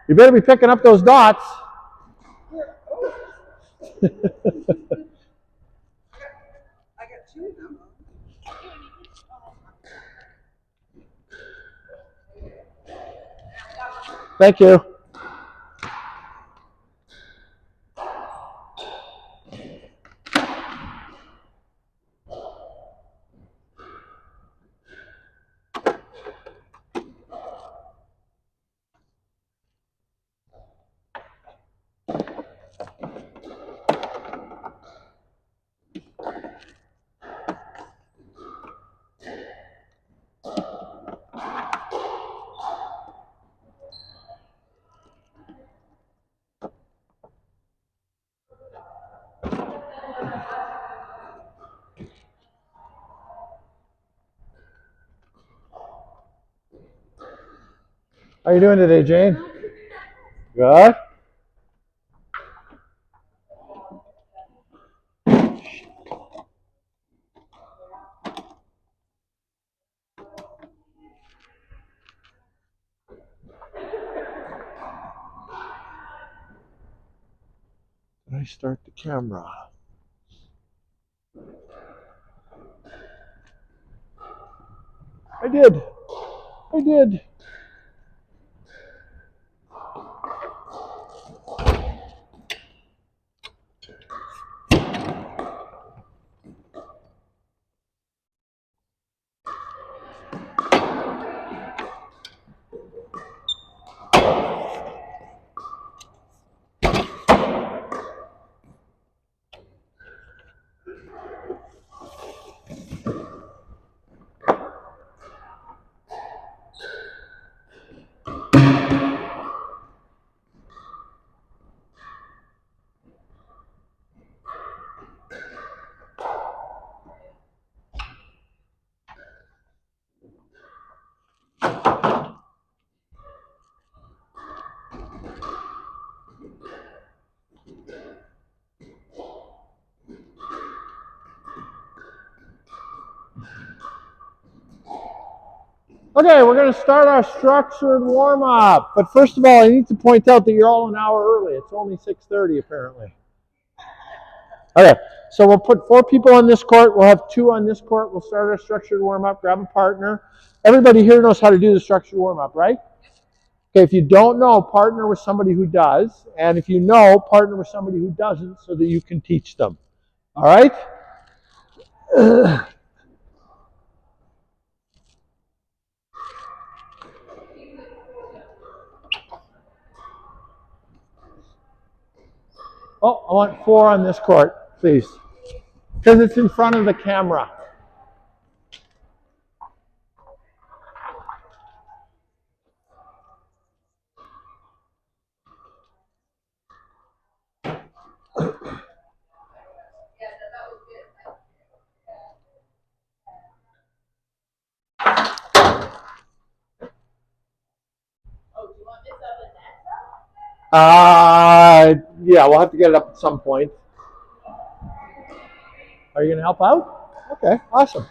You better be picking up those dots. I got two of them. Thank you. How are you doing today, Jane? Good. Did I start the camera? I did. I did. Okay, we're going to start our structured warm-up. But first of all, I need to point out that you're all an hour early. It's only 6:30 apparently. Okay, so we'll put 4 people on this court. We'll have 2 on this court. We'll start our structured warm-up. Grab a partner. Everybody here knows how to do the structured warm-up, right? Okay, if you don't know, partner with somebody who does. And if you know, partner with somebody who doesn't so that you can teach them. All right? Oh, I want 4 on this court, please. Because it's in front of the camera. Yeah, we'll have to get it up at some point. Are you going to help out? Okay, awesome.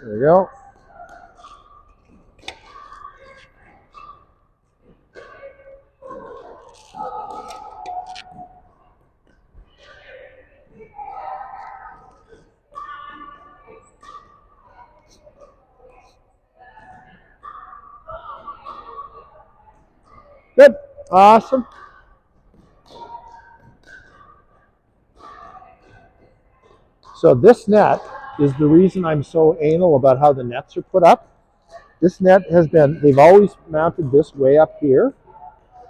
There we go. Good. Awesome. So this net is the reason I'm so anal about how the nets are put up. This net has been, they've always mounted this way up here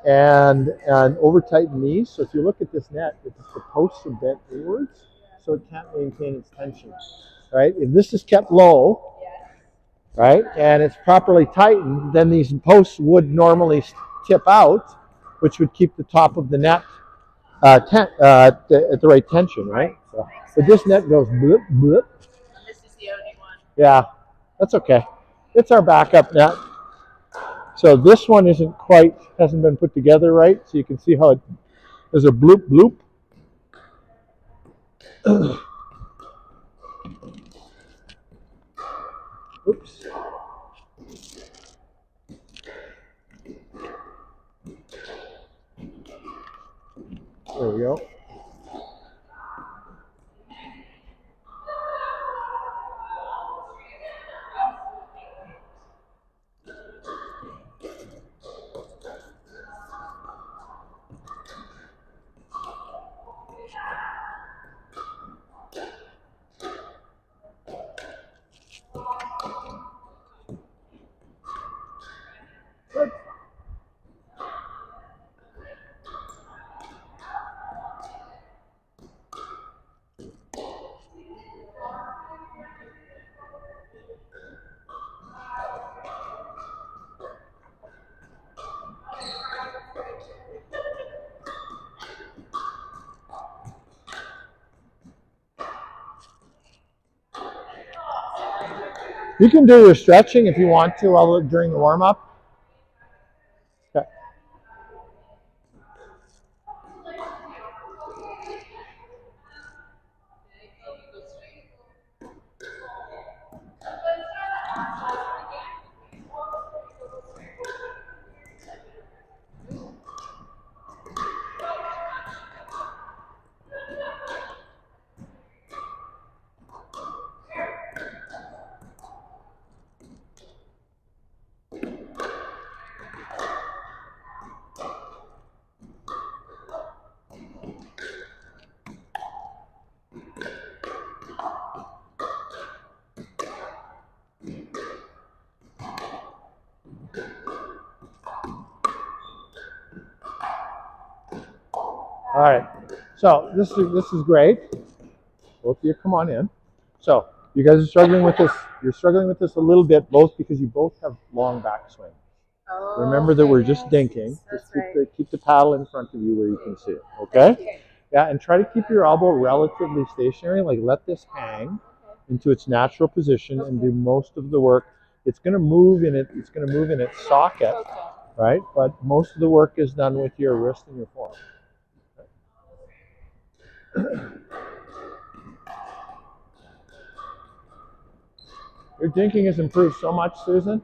and over tightened these. So if you look at this net, the posts are bent inwards, so it can't maintain its tension, right? If this is kept low, right, and it's properly tightened, then these posts would normally tip out, which would keep the top of the net at the right tension, right? So, but this net goes blip, blip. And this is the only one. Yeah, that's okay. It's our backup net. So this one hasn't been put together right. So you can see how there's a bloop bloop. Oops. There we go. Good. You can do your stretching if you want to during the warm up. Okay. All right. So this is great. Both of you come on in. So you guys are struggling with this. You're struggling with this a little bit, both because you both have long backswing. Oh, Remember that we're just dinking. Just keep the paddle in front of you where you can see it. Okay? Yeah, and try to keep your elbow relatively stationary. Like let this hang into its natural position and do most of the work. It's going to move in it. It's going to move in its socket, right? But most of the work is done with your wrist and your forearm. Your dinking has improved so much, Susan.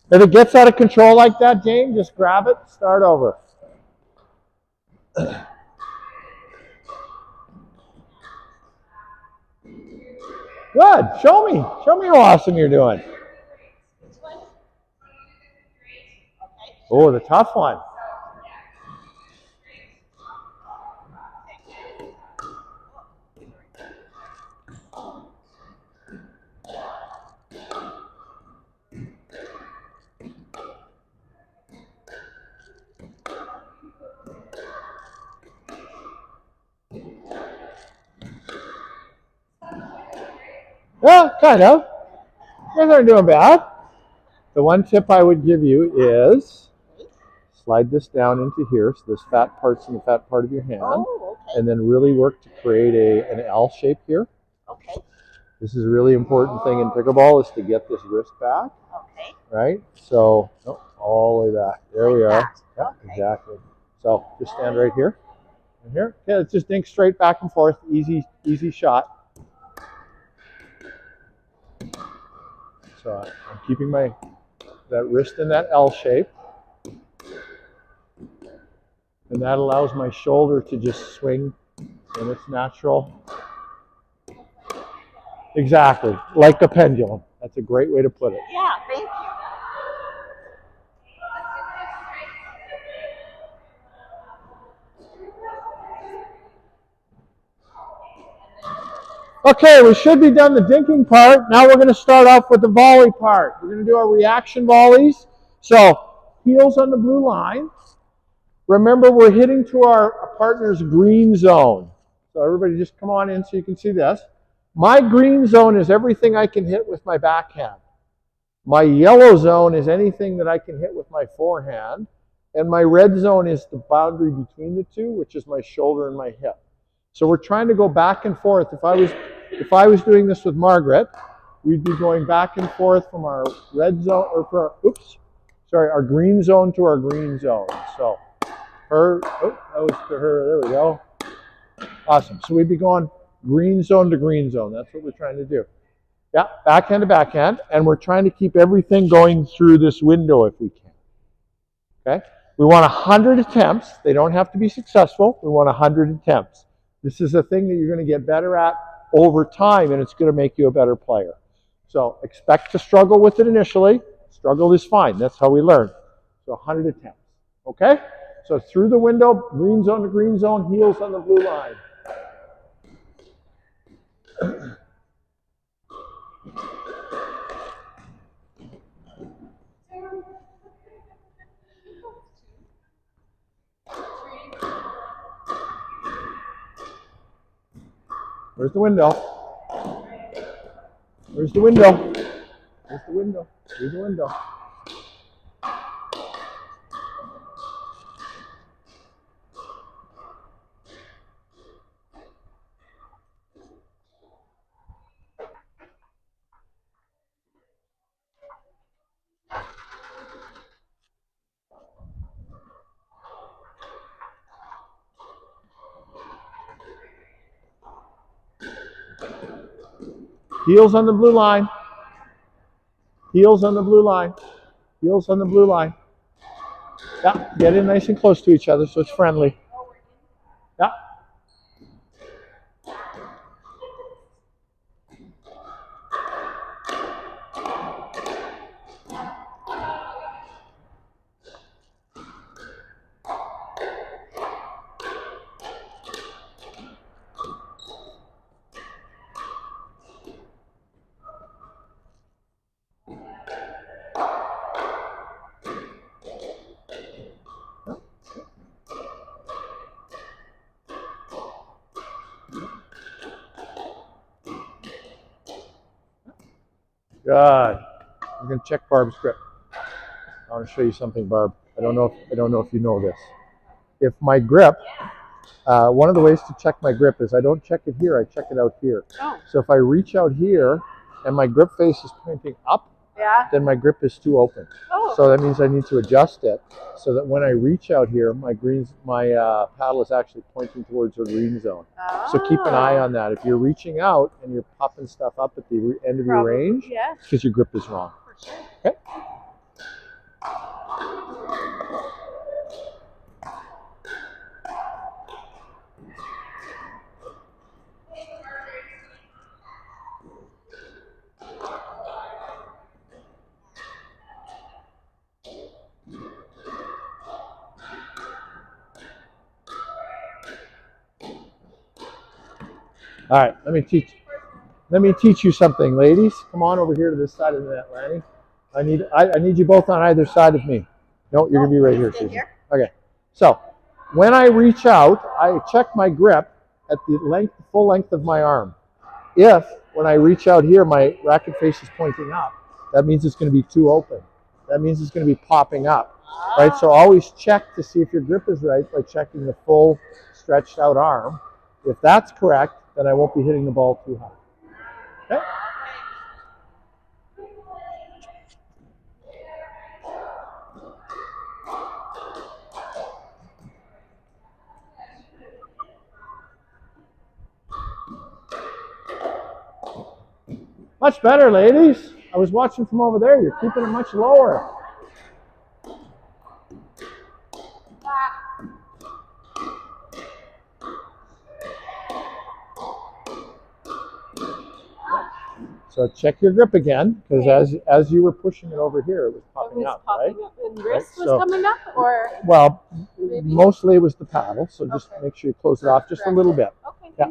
If it gets out of control like that, Jane, just grab it, start over. Good. Show me how awesome you're doing. Oh, the tough one. Yeah, kind of. You guys aren't doing bad. The one tip I would give you is slide this down into here, so this fat part's in the fat part of your hand, and then really work to create an L shape here. Okay. This is a really important thing in pickleball is to get this wrist back. Okay. Right? So, all the way back. There we are. Yeah, okay. exactly. So, just stand right here. And here. Okay, let's just dink straight back and forth. Easy shot. So, I'm keeping that wrist in that L shape. And that allows my shoulder to just swing in its natural. Exactly. Like the pendulum. That's a great way to put it. Yeah, thank you. Okay, we should be done the dinking part. Now we're going to start off with the volley part. We're going to do our reaction volleys. So, heels on the blue line. Remember, we're hitting to our partner's green zone. So everybody just come on in so you can see this. My green zone is everything I can hit with my backhand. My yellow zone is anything that I can hit with my forehand. And my red zone is the boundary between the two, which is my shoulder and my hip. So we're trying to go back and forth. If I was if I was doing this with Margaret, we'd be going back and forth from our red zone, or our green zone to our green zone. So that was to her, there we go. Awesome, so we'd be going green zone to green zone. That's what we're trying to do. Yeah, backhand to backhand, and we're trying to keep everything going through this window if we can. Okay? We want 100 attempts. They don't have to be successful. We want 100 attempts. This is a thing that you're going to get better at over time, and it's going to make you a better player. So expect to struggle with it initially. Struggle is fine. That's how we learn. So 100 attempts. Okay? So through the window, green zone to green zone, heels on the blue line. Where's the window? Where's the window? Where's the window? Here's the window. Heels on the blue line. Heels on the blue line. Heels on the blue line. Yeah, get in nice and close to each other so it's friendly. Yeah. Good. We're going to check Barb's grip. I want to show you something, Barb. I don't know if you know this. If my grip, one of the ways to check my grip is I don't check it here, I check it out here. Oh. So if I reach out here and my grip face is pointing up, then my grip is too open. Oh. So that means I need to adjust it so that when I reach out here, my paddle is actually pointing towards the green zone. Oh. So keep an eye on that. If you're reaching out and you're popping stuff up at the end of your range, yes, because your grip is wrong. For sure. Okay. All right, let me teach you something, ladies. Come on over here to this side of the net, Lanny. I need you both on either side of me. No, you're gonna be right here, Susan. Okay. So when I reach out, I check my grip at the full length of my arm. If when I reach out here, my racket face is pointing up, that means it's going to be too open. That means it's going to be popping up, right? So always check to see if your grip is right by checking the full stretched out arm. If that's correct, then I won't be hitting the ball too high. Okay? Much better, ladies. I was watching from over there. You're keeping it much lower. So check your grip again, because as you were pushing it over here, it was popping up, right? And wrist was coming up, or? Well, maybe? mostly it was the paddle, so just make sure you close it off just a little bit. Okay, yeah.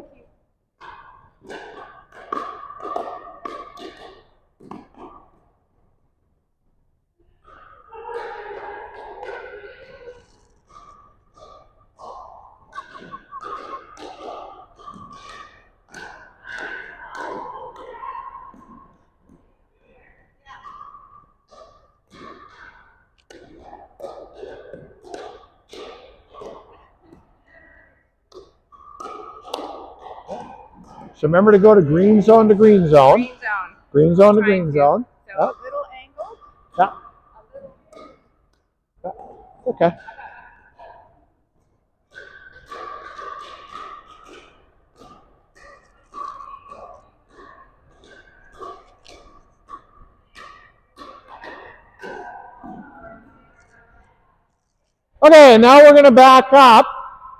Thank you. So remember to go to green zone to green zone. Green zone. Green zone to green zone. So a little angled. Yeah. Yeah. Okay. Okay, now we're going to back up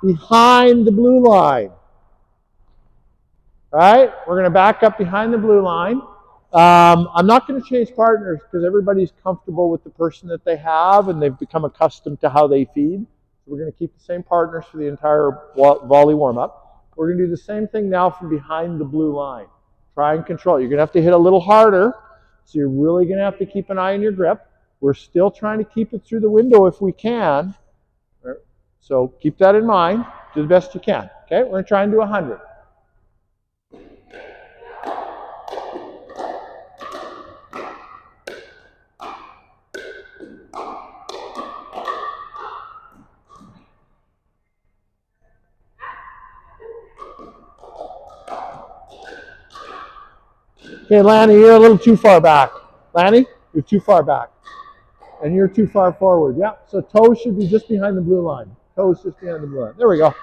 behind the blue line. All right, we're going to back up behind the blue line. I'm not going to change partners because everybody's comfortable with the person that they have and they've become accustomed to how they feed. So we're going to keep the same partners for the entire volley warm-up. We're going to do the same thing now from behind the blue line. Try and control. You're going to have to hit a little harder, so you're really going to have to keep an eye on your grip. We're still trying to keep it through the window if we can. So keep that in mind. Do the best you can. Okay, we're going to try and do 100. Okay, Lanny, you're a little too far back. Lanny, you're too far back. And you're too far forward. Yeah, so toes should be just behind the blue line. Toes just behind the blue line. There we go.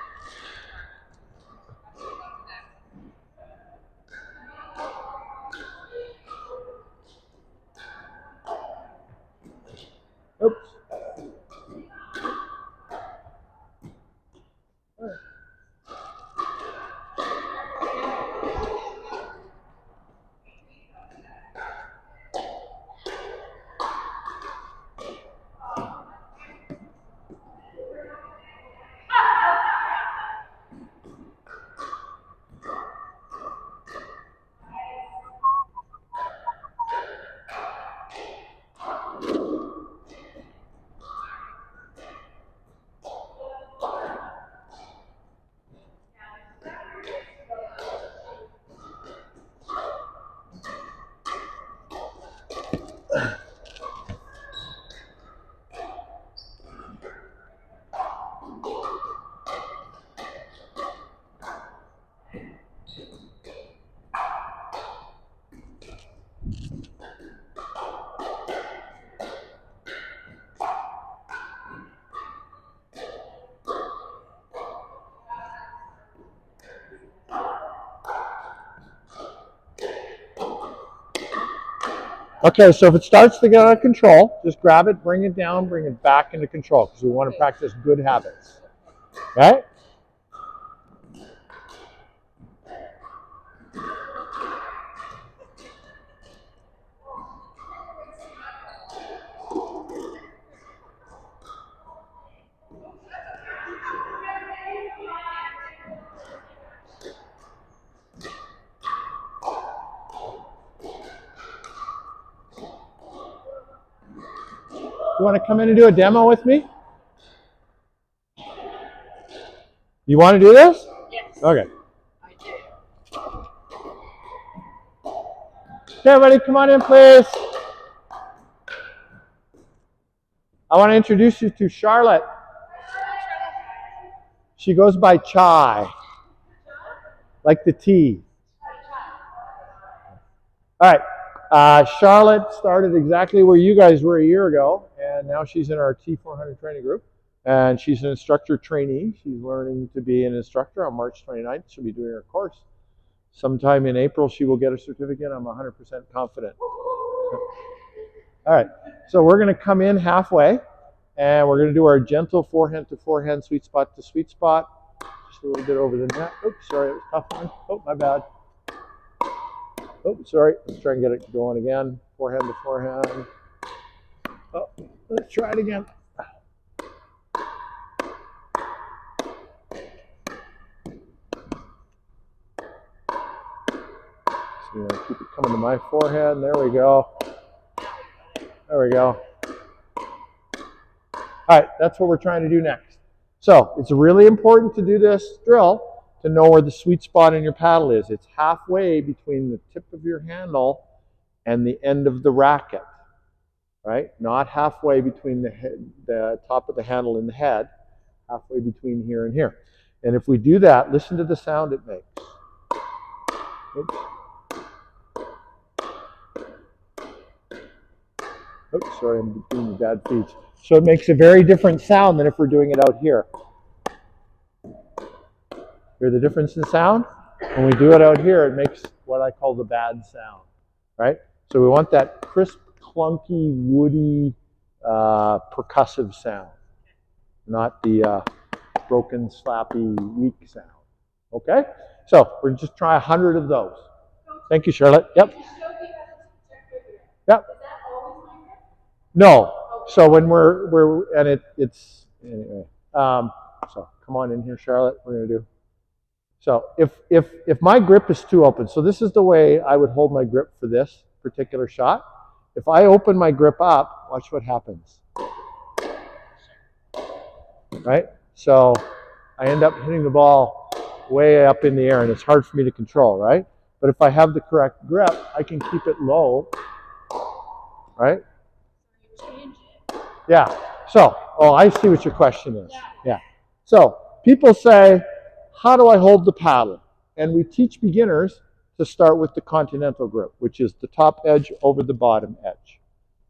Oops. Okay, so if it starts to get out of control, just grab it, bring it down, bring it back into control because we want to practice good habits. Right? You want to come in and do a demo with me? You want to do this? Yes. Okay. I do. Okay, everybody, come on in, please. I want to introduce you to Charlotte. She goes by Chai, like the tea. All right. Charlotte started exactly where you guys were a year ago, and now she's in our T400 training group. And she's an instructor trainee. She's learning to be an instructor on March 29th. She'll be doing her course. Sometime in April, she will get a certificate. I'm 100% confident. All right. So we're going to come in halfway, and we're going to do our gentle forehand to forehand, sweet spot to sweet spot. Just a little bit over the net. Oops, sorry, it was a tough one. Oh, my bad. Oh, sorry. Let's try and get it going again. Forehand to forehand. Oh, let's try it again. So you keep it coming to my forehand. There we go. There we go. All right, that's what we're trying to do next. So it's really important to do this drill to know where the sweet spot in your paddle is. It's halfway between the tip of your handle and the end of the racket, right? Not halfway between the top of the handle and the head, halfway between here and here. And if we do that, listen to the sound it makes. Oops. Oops, sorry, I'm doing the bad feet. So it makes a very different sound than if we're doing it out here. Hear the difference in sound? When we do it out here, it makes what I call the bad sound, right? So we want that crisp, clunky, woody, percussive sound, not the broken, slappy, weak sound. Okay? So we're just try 100 of those. Thank you, Charlotte. Yep. Yep. No. So when we're and it's anyway. So come on in here, Charlotte. We're gonna do. So if my grip is too open, so this is the way I would hold my grip for this particular shot. If I open my grip up, watch what happens. Right? So I end up hitting the ball way up in the air, and it's hard for me to control, right? But if I have the correct grip, I can keep it low, right? Yeah. So, oh, I see what your question is. Yeah. So people say, how do I hold the paddle? And we teach beginners to start with the continental grip, which is the top edge over the bottom edge,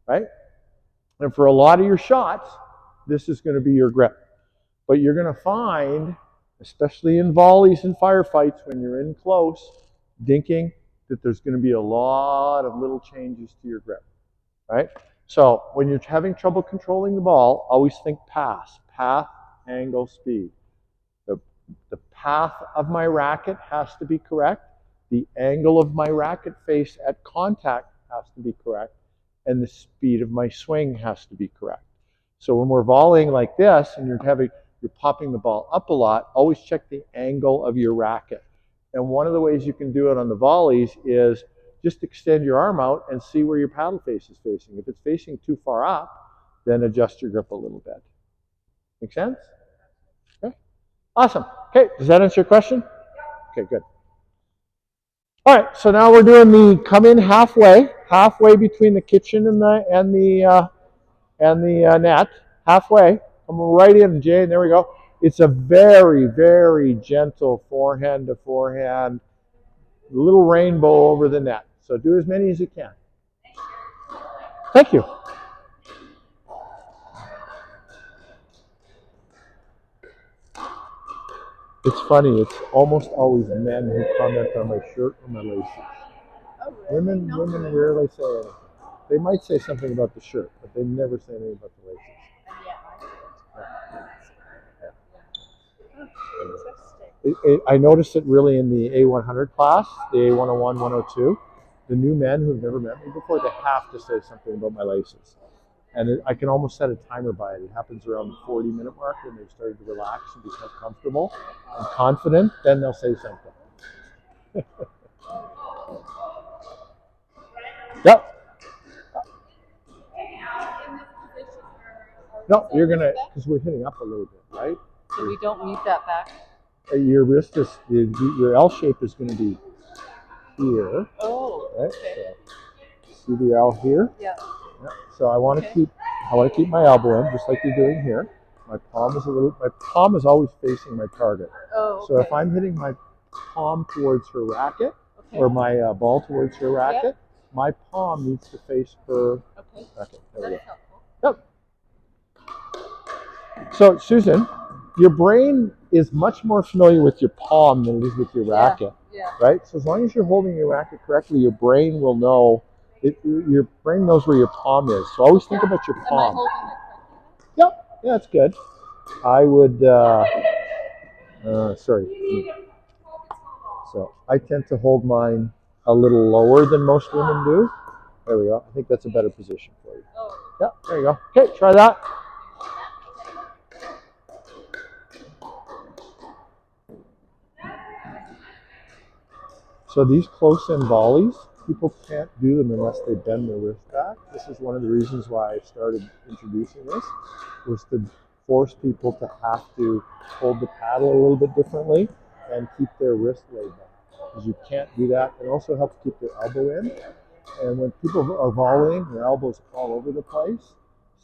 right? And for a lot of your shots, this is going to be your grip. But you're going to find, especially in volleys and firefights, when you're in close, dinking, that there's going to be a lot of little changes to your grip, right? So when you're having trouble controlling the ball, always think pass, path, angle, speed. The path of my racket has to be correct. The angle of my racket face at contact has to be correct. And the speed of my swing has to be correct. So when we're volleying like this and you're popping the ball up a lot, always check the angle of your racket. And one of the ways you can do it on the volleys is just extend your arm out and see where your paddle face is facing. If it's facing too far up, then adjust your grip a little bit. Make sense? Okay. Awesome. Okay, does that answer your question? Okay, good. All right, so now we're doing the come in halfway between the kitchen and the net, halfway. Come right in, Jay, and there we go. It's a very, very gentle forehand to forehand, little rainbow over the net. So do as many as you can. Thank you. It's funny, it's almost always men who comment on my shirt or my laces. Oh, really? Women rarely say anything. They might say something about the shirt, but they never say anything about the laces. And yet I did. Yeah. I noticed it really in the A100 class, the A101, 102. The new men who've never met me before, they have to say something about my laces. And I can almost set a timer by it. It happens around the 40-minute mark when they've started to relax and become comfortable and confident, then they'll say something. Yep. No, you're going to, because we're hitting up a little bit, right? So we don't mute that back? Your wrist is, your L shape is going to be here. Oh, right? okay. So, see the L here? Yeah. So I want to keep my elbow in, just like you're doing here. My palm is always facing my target. Oh, okay. So if I'm hitting my palm towards her racket, or my ball towards her racket, my palm needs to face her racket. There we go. Yep. So Susan, your brain is much more familiar with your palm than it is with your racket, right? So as long as you're holding your racket correctly, your brain will know. Your brain knows where your palm is. So always think about your palm. Am I holding it correctly? Yep. Yeah, that's good. I would. Sorry. So I tend to hold mine a little lower than most women do. There we go. I think that's a better position for you. Yeah, there you go. Okay, try that. So these close-in volleys, people can't do them unless they bend their wrist back. This is one of the reasons why I started introducing this, was to force people to have to hold the paddle a little bit differently and keep their wrist laid back. Because you can't do that. It also helps keep their elbow in. And when people are volleying, their elbows fall over the place.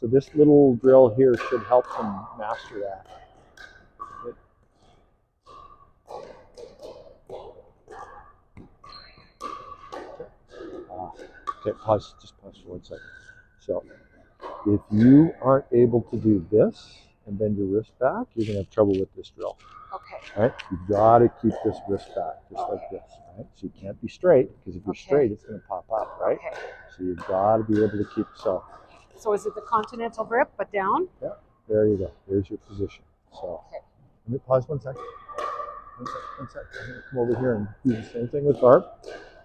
So this little drill here should help them master that. Okay, pause. Just pause for 1 second. So, if you aren't able to do this and bend your wrist back, you're going to have trouble with this drill. Okay. Right? You've got to keep this wrist back, just like this. Right? So you can't be straight, because if you're straight, it's going to pop up. Right? Okay. So you've got to be able to keep. So is it the continental grip, but down? yeah, there you go. There's your position. So Okay. let me pause 1 second. 1 second. I'm going to come over here and do the same thing with Barb.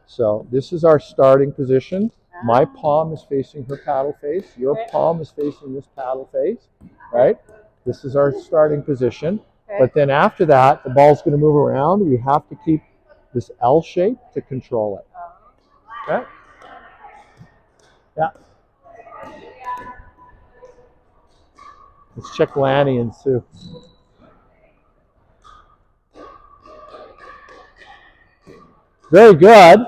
So this is our starting position. My palm is facing her paddle face. Your palm is facing this paddle face, right? This is our starting position. But then after that, the ball's going to move around. We have to keep this L shape to control it. Okay? Yeah. Let's check Lanny and Sue. Very good.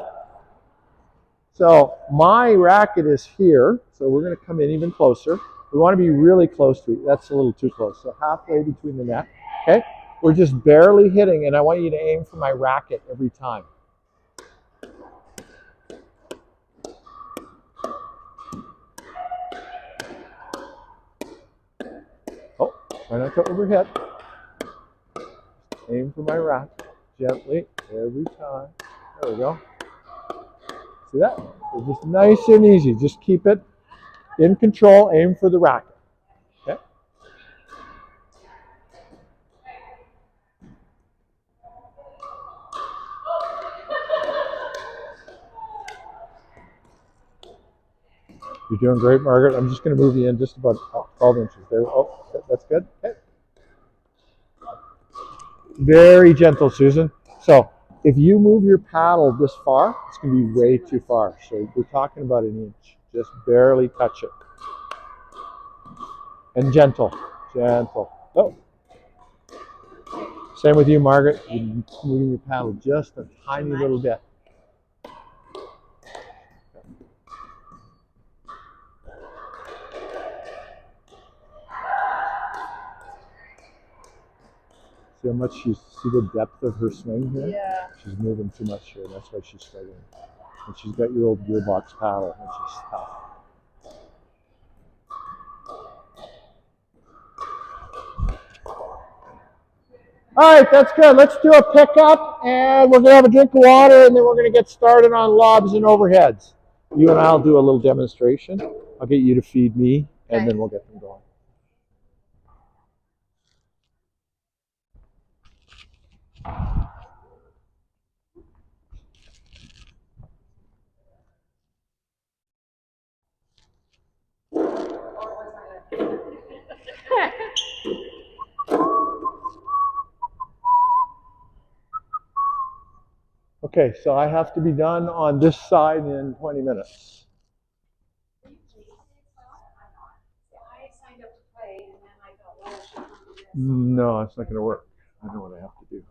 So my racket is here. So we're going to come in even closer. We want to be really close to it. That's a little too close. So halfway between the net. Okay? We're just barely hitting, and I want you to aim for my racket every time. Oh, try not to overhit. Aim for my racket gently every time. There we go. See that? It's just nice and easy. Just keep it in control. Aim for the racket. Okay? You're doing great, Margaret. I'm just going to move you in just about 12 inches. There. Oh, that's good. Okay. Very gentle, Susan. So if you move your paddle this far, it's going to be way too far. So we're talking about an inch. Just barely touch it. And gentle. Gentle. Oh. Same with you, Margaret. You're moving your paddle just a tiny little bit. See how much see the depth of her swing here? Yeah. She's moving too much here. That's why she's struggling. And she's got your old gearbox paddle, which is tough. All right, that's good. Let's do a pickup, and we're going to have a drink of water, and then we're going to get started on lobs and overheads. You and I will do a little demonstration. I'll get you to feed me, and then we'll get them going. Okay, so I have to be done on this side in 20 minutes. No, it's not going to work. I know what I have to do.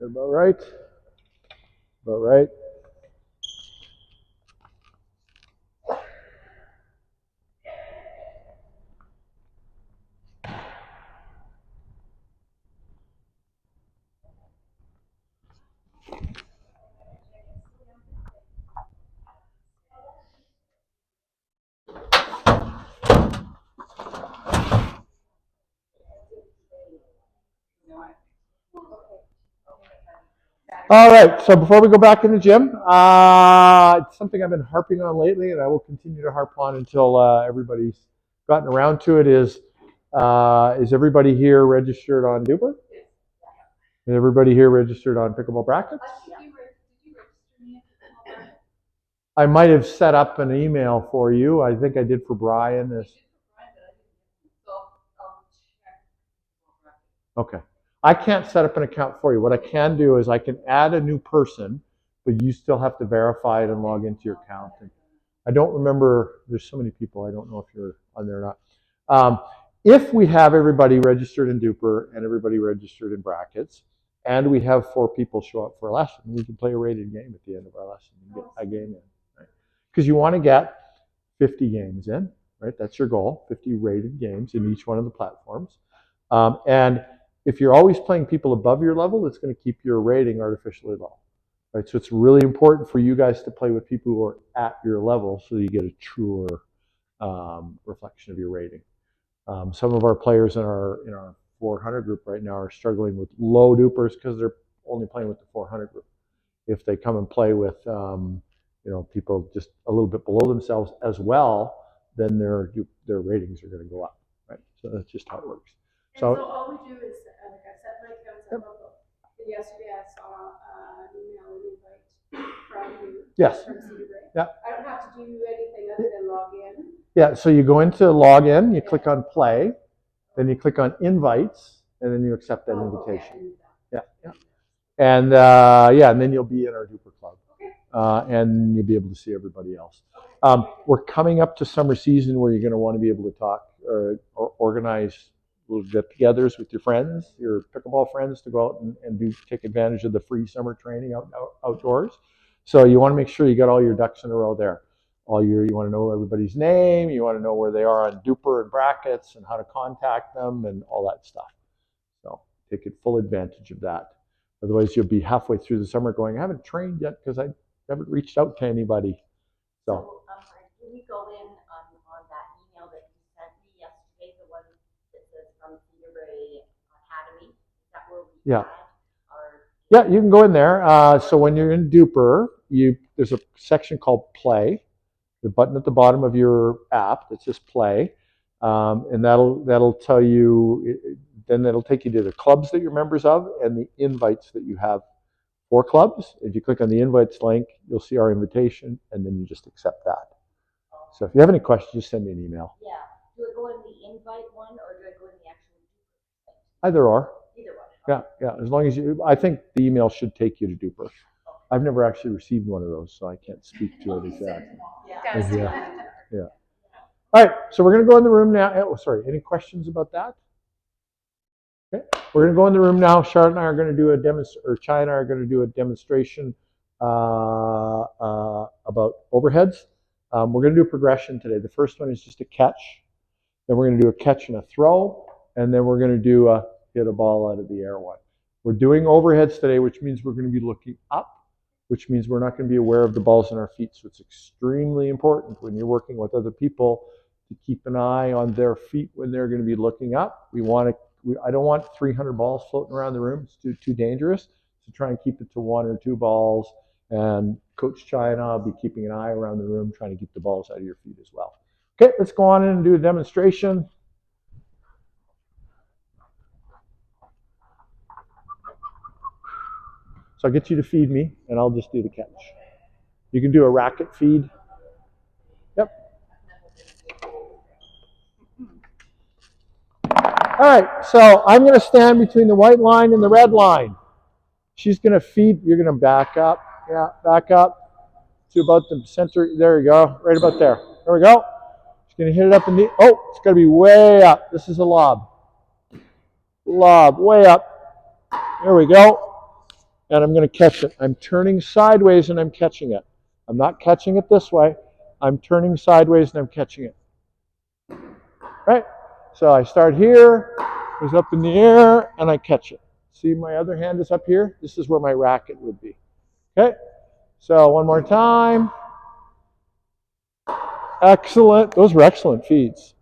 About right? About right. All right, so before we go back in the gym, it's something I've been harping on lately, and I will continue to harp on until everybody's gotten around to it. Is everybody here registered on Duper? Is everybody here registered on Pickleball Brackets? I might have set up an email for you. I think I did for Brian. Okay. I can't set up an account for you. What I can do is I can add a new person, but you still have to verify it and log into your account. And I don't remember, there's so many people, I don't know if you're on there or not. If we have everybody registered in Duper and everybody registered in Brackets, and we have 4 people show up for a lesson, we can play a rated game at the end of our lesson and get a game in. Right? Because you want to get 50 games in, right? That's your goal, 50 rated games in each one of the platforms. And if you're always playing people above your level, it's going to keep your rating artificially low. Right? So it's really important for you guys to play with people who are at your level so you get a truer reflection of your rating. Some of our players in our 400 group right now are struggling with low dupers because they're only playing with the 400 group. If they come and play with people just a little bit below themselves as well, then their ratings are going to go up. Right? So that's just how it works. So all we do is, like I set my accounts up. Yep. Yesterday I saw an email invite from you. Yes. From Cedar Brae. Yeah. I don't have to do anything other than log in. Yeah, so you go into log in, you click on play, then you click on invites, and then you accept that invitation. Okay. Yeah. And and then you'll be in our Duper Club. Okay. And you'll be able to see everybody else. We're coming up to summer season where you're going to want to be able to talk or organize little get-togethers with your friends, your pickleball friends, to go out and take advantage of the free summer training outdoors. So you want to make sure you got all your ducks in a row there. You want to know everybody's name, you want to know where they are on Duper and Brackets and how to contact them and all that stuff. So take full advantage of that. Otherwise, you'll be halfway through the summer going, I haven't trained yet because I haven't reached out to anybody. So can we go in on that email that you sent me yesterday, the one that says from Cedar Brae Academy? Is that where we Yeah. Our... Yeah, you can go in there. So when you're in Duper, there's a section called Play. The button at the bottom of your app that says Play, and that'll tell you. Then that'll take you to the clubs that you're members of and the invites that you have for clubs. If you click on the invites link, you'll see our invitation, and then you just accept that. So if you have any questions, just send me an email. Yeah. Do I go in the invite one, or do I go in the actual Duper? Either or. Either one. Okay. Yeah. As long as I think the email should take you to Duper. I've never actually received one of those, so I can't speak to it exactly. Yeah. All right, so we're going to go in the room now. Oh, sorry, any questions about that? Okay, we're going to go in the room now. Charlotte and I are going to do a Chai and I are going to do a demonstration about overheads. We're going to do a progression today. The first one is just a catch. Then we're going to do a catch and a throw, and then we're going to do a hit a ball out of the air one. We're doing overheads today, which means we're going to be looking up, which means we're not going to be aware of the balls in our feet. So it's extremely important when you're working with other people to keep an eye on their feet when they're going to be looking up. I don't want 300 balls floating around the room. It's too dangerous. So try and keep it to 1 or 2 balls. And Coach Chai and I will be keeping an eye around the room, trying to keep the balls out of your feet as well. Okay, let's go on in and do a demonstration. So I'll get you to feed me, and I'll just do the catch. You can do a racket feed. Yep. All right, so I'm going to stand between the white line and the red line. She's going to feed. You're going to back up. Yeah, back up to about the center. There you go, right about there. There we go. She's going to hit it up in the. Oh, it's got to be way up. This is a lob. Lob, way up. There we go. And I'm going to catch it. I'm turning sideways and I'm catching it. I'm not catching it this way. I'm turning sideways and I'm catching it. Right? So I start here, goes up in the air, and I catch it. See, my other hand is up here. This is where my racket would be. Okay? So one more time. Excellent. Those were excellent feeds.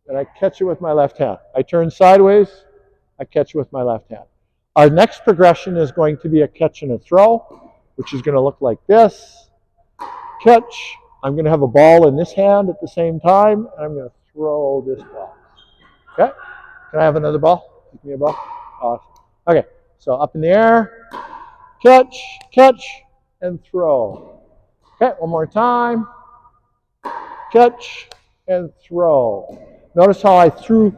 And I catch it with my left hand. I turn sideways. I catch it with my left hand. Our next progression is going to be a catch and a throw, which is going to look like this. Catch. I'm going to have a ball in this hand at the same time, and I'm going to throw this ball. Okay? Can I have another ball? Give me a ball. Awesome. Okay, so up in the air, catch, and throw. Okay, one more time. Catch and throw. Notice how I threw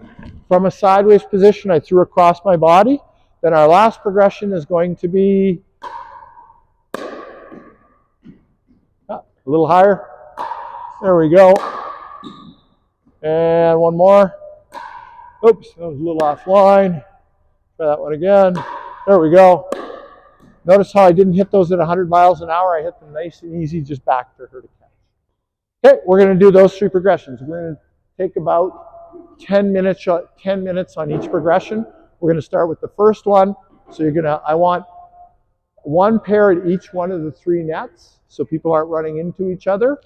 from a sideways position, I threw across my body. Then our last progression is going to be a little higher. There we go. And one more. Oops, that was a little offline. Try that one again. There we go. Notice how I didn't hit those at 100 miles an hour. I hit them nice and easy just back to her to catch. Okay, we're going to do those 3 progressions. We're going to take about 10 minutes on each progression. We're going to start with the first one. So I want one pair at each one of the 3 nets so people aren't running into each other.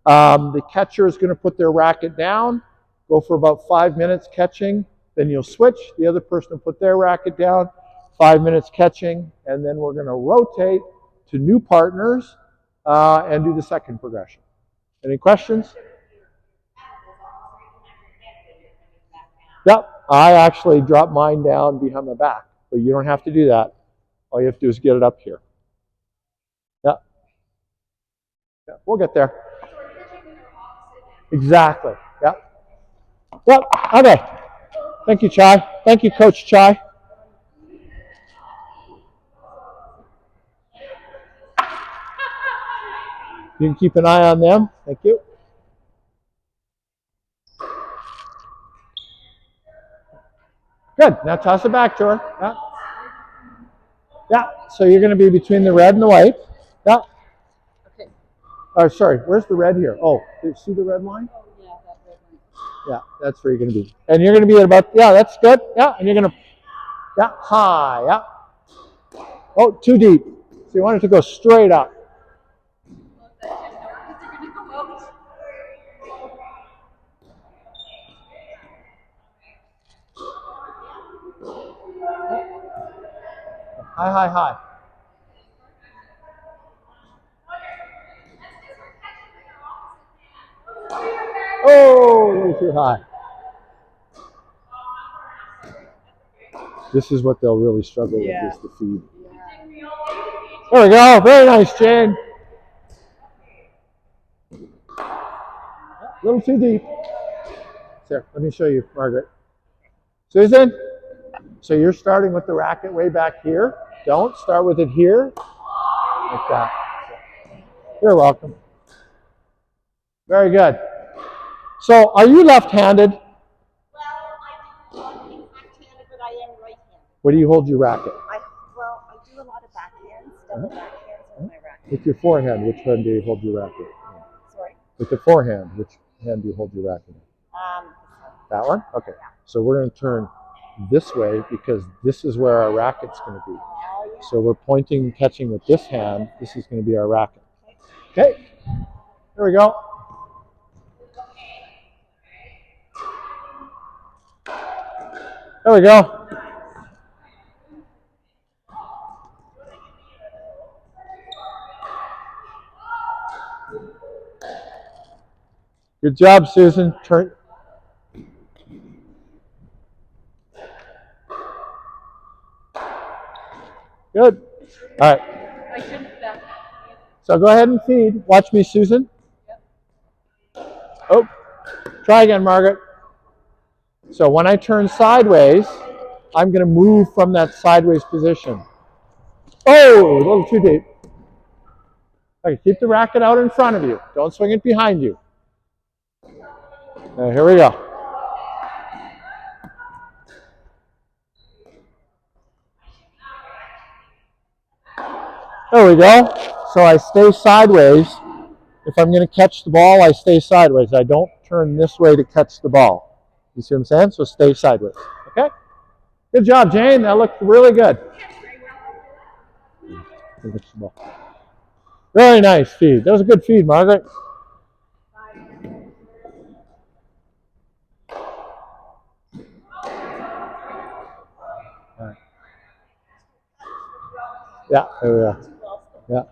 The catcher is going to put their racket down, go for about 5 minutes catching, then you'll switch. The other person will put their racket down, 5 minutes catching, and then we're going to rotate to new partners and do the second progression. Any questions? Yep, I actually dropped mine down behind my back, but you don't have to do that. All you have to do is get it up here. Yep. Yeah, we'll get there. Exactly. Yep. Yep. Okay. Thank you, Chai. Thank you, Coach Chai. You can keep an eye on them. Thank you. Good. Now toss it back to her. Yeah. Yeah. So you're going to be between the red and the white. Yeah. Okay. Oh, sorry. Where's the red here? Oh, did you see the red line? Oh, yeah, that red one. Yeah, that's where you're going to be. And you're going to be at about, yeah, that's good. Yeah, and you're going to, yeah, high. Yeah. Oh, too deep. So you want it to go straight up. High, high, high. Oh, a little too high. This is what they'll really struggle with, is the feed. There we go. Very nice, Jane. A little too deep. There, let me show you, Margaret. Susan? So you're starting with the racket way back here. Don't start with it here. Like that. You're welcome. Very good. So are you left-handed? Well, I do a lot of things left-handed, but I am right-handed. What do you hold your racket? I do a lot of backhands, double backhands with my racket. With your forehand, which hand do you hold your racket? Sorry? With the forehand, which hand do you hold your racket in? That one? Okay. So we're going to turn this way because this is where our racket's going to be. Oh, yeah. So we're pointing and catching with this hand. This is going to be our racket. Okay. There we go. There we go. Good job, Susan. Turn. Good. All right. So go ahead and feed. Watch me, Susan. Oh, try again, Margaret. So when I turn sideways, I'm going to move from that sideways position. Oh, a little too deep. Okay, keep the racket out in front of you. Don't swing it behind you. Here we go. There we go. So I stay sideways. If I'm going to catch the ball, I stay sideways. I don't turn this way to catch the ball. You see what I'm saying? So stay sideways. Okay? Good job, Jane. That looked really good. Very nice feed. That was a good feed, Margaret. Yeah, there we are. Yeah.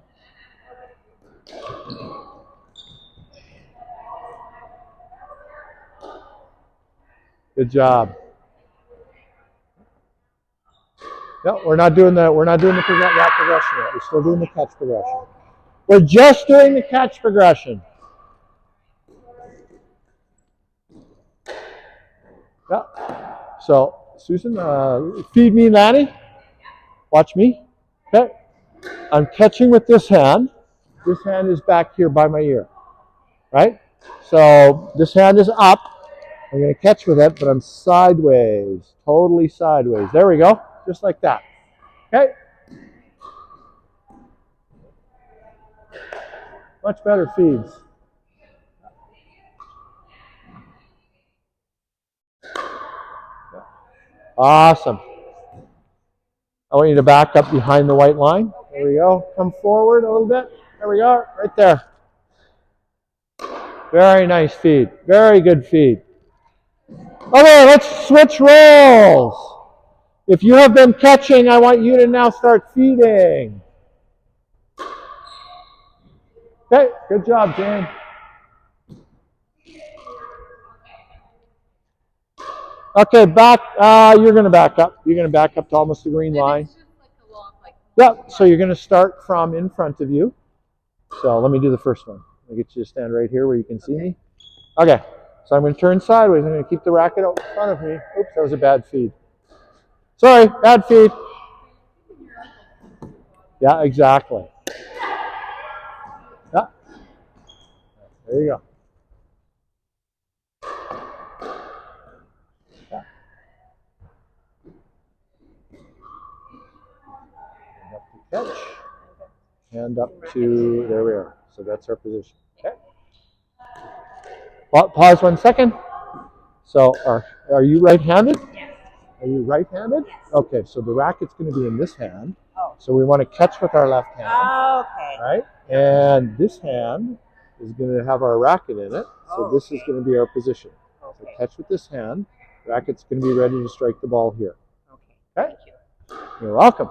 Good job. No, we're not doing that progression yet. We're still doing the catch progression. We're just doing the catch progression. Yeah. So, Susan, feed me, Lanny. Watch me. Okay. I'm catching with this hand. This hand is back here by my ear. Right? So, this hand is up. I'm going to catch with it, but I'm sideways. Totally sideways. There we go. Just like that. Okay? Much better feeds. Awesome. I want you to back up behind the white line. There we go. Come forward a little bit. There we go. Right there. Very nice feed. Very good feed. Okay, let's switch roles. If you have been catching, I want you to now start feeding. Okay, good job, Jane. Okay, back. You're going to back up. You're going to back up to almost the green line. It's just like a long, like. Yep. So you're going to start from in front of you. So let me do the first one. I'll get you to stand right here where you can see me. Okay. So I'm going to turn sideways. I'm going to keep the racket out in front of me. Oops, that was a bad feed. Sorry, bad feed. Yeah, exactly. Yeah. There you go. Yeah. Hand up to catch. Hand up to, there we are. So that's our position. Okay. Pause 1 second. So are you right-handed? Yes. Are you right-handed? Yes. Okay, so the racket's going to be in this hand. Oh. So we want to catch with our left hand. Okay. Right? And this hand is going to have our racket in it. So this is going to be our position. So Okay. catch with this hand. Racket's going to be ready to strike the ball here. Okay. Okay? Thank you. You're welcome.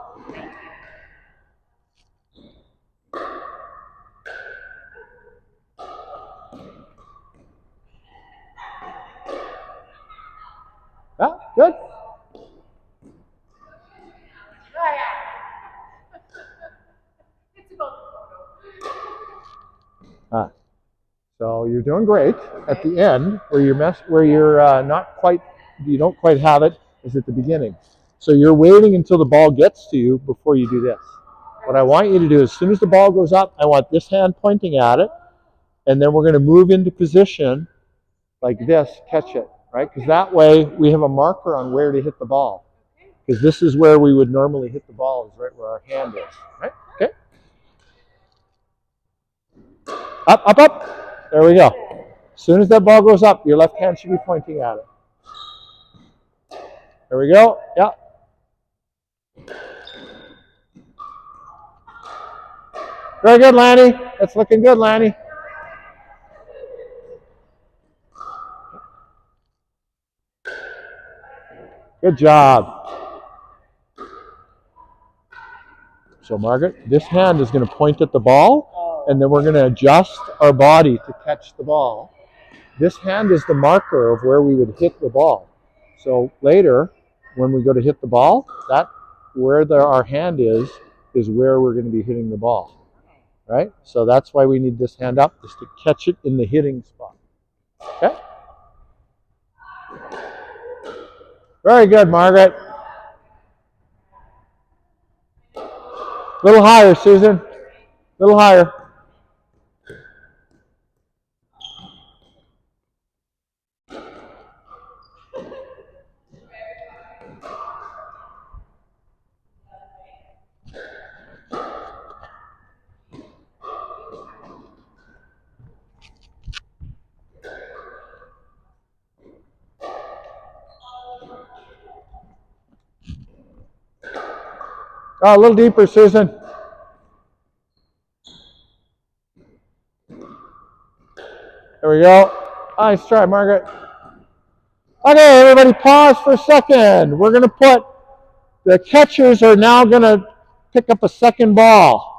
Yeah, good. It's about the photo. So you're doing great. At the end, where you're not quite, you don't quite have it, is at the beginning. So you're waiting until the ball gets to you before you do this. What I want you to do, as soon as the ball goes up, I want this hand pointing at it, and then we're going to move into position like this, catch it, right? Because that way we have a marker on where to hit the ball. Because this is where we would normally hit the ball, is right where our hand is, right? Okay. Up, up, up. There we go. As soon as that ball goes up, your left hand should be pointing at it. There we go. Yeah. Very good, Lanny. That's looking good, Lanny. Good job. So, Margaret, this hand is going to point at the ball, and then we're going to adjust our body to catch the ball. This hand is the marker of where we would hit the ball. So later, when we go to hit the ball, that where our hand is where we're going to be hitting the ball. Right? So that's why we need this hand up, is to catch it in the hitting spot. Okay? Very good, Margaret. A little higher, Susan. A little higher. Oh, a little deeper, Susan. There we go. Nice try, Margaret. Okay, everybody pause for a second. We're going to put, the catchers are now going to pick up a second ball.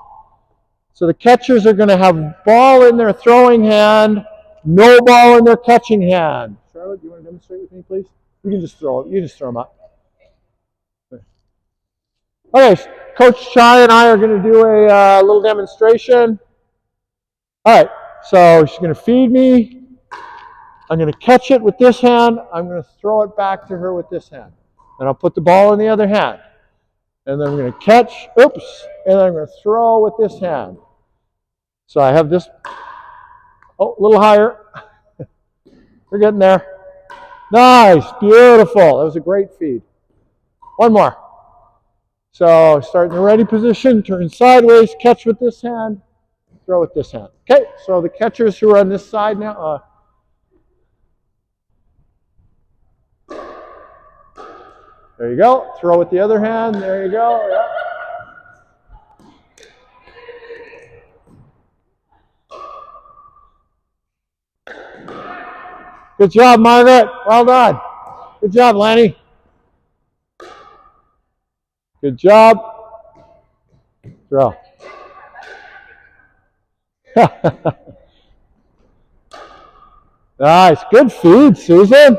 So the catchers are going to have ball in their throwing hand, no ball in their catching hand. Charlotte, do you want to demonstrate with me, please? You can just throw it. You just throw them up. Okay, Coach Chai and I are going to do a little demonstration. All right, so she's going to feed me. I'm going to catch it with this hand. I'm going to throw it back to her with this hand. And I'll put the ball in the other hand. And then I'm going to catch, oops, and I'm going to throw with this hand. So I have this, oh, a little higher. We're getting there. Nice, beautiful. That was a great feed. One more. So start in the ready position, turn sideways, catch with this hand, throw with this hand. Okay, so the catchers who are on this side now, there you go. Throw with the other hand. There you go. Yeah. Good job, Margaret. Well done. Good job, Lanny. Good job. Throw. Nice. Good feed, Susan.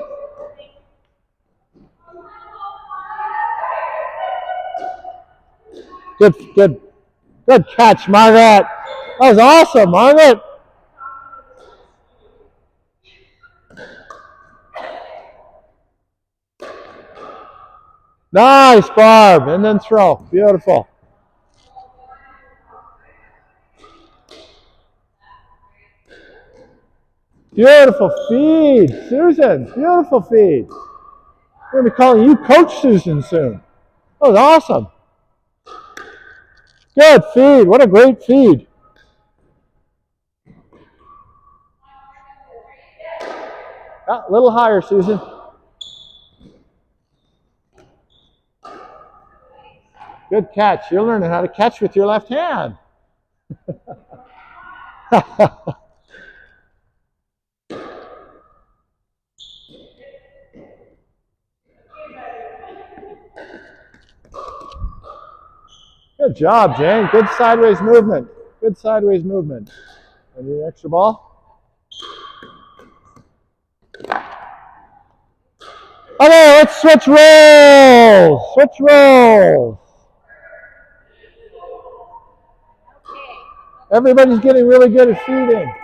Good catch, Margaret. That was awesome, Margaret. Nice, Barb. And then throw. Beautiful. Beautiful feed, Susan. Beautiful feed. We're going to be calling you Coach Susan soon. That was awesome. Good feed. What a great feed. A little higher, Susan. Good catch. You're learning how to catch with your left hand. Good job, Jane. Good sideways movement. Good sideways movement. I need an extra ball. Okay, let's switch roles. Switch roles. Everybody's getting really good at feeding.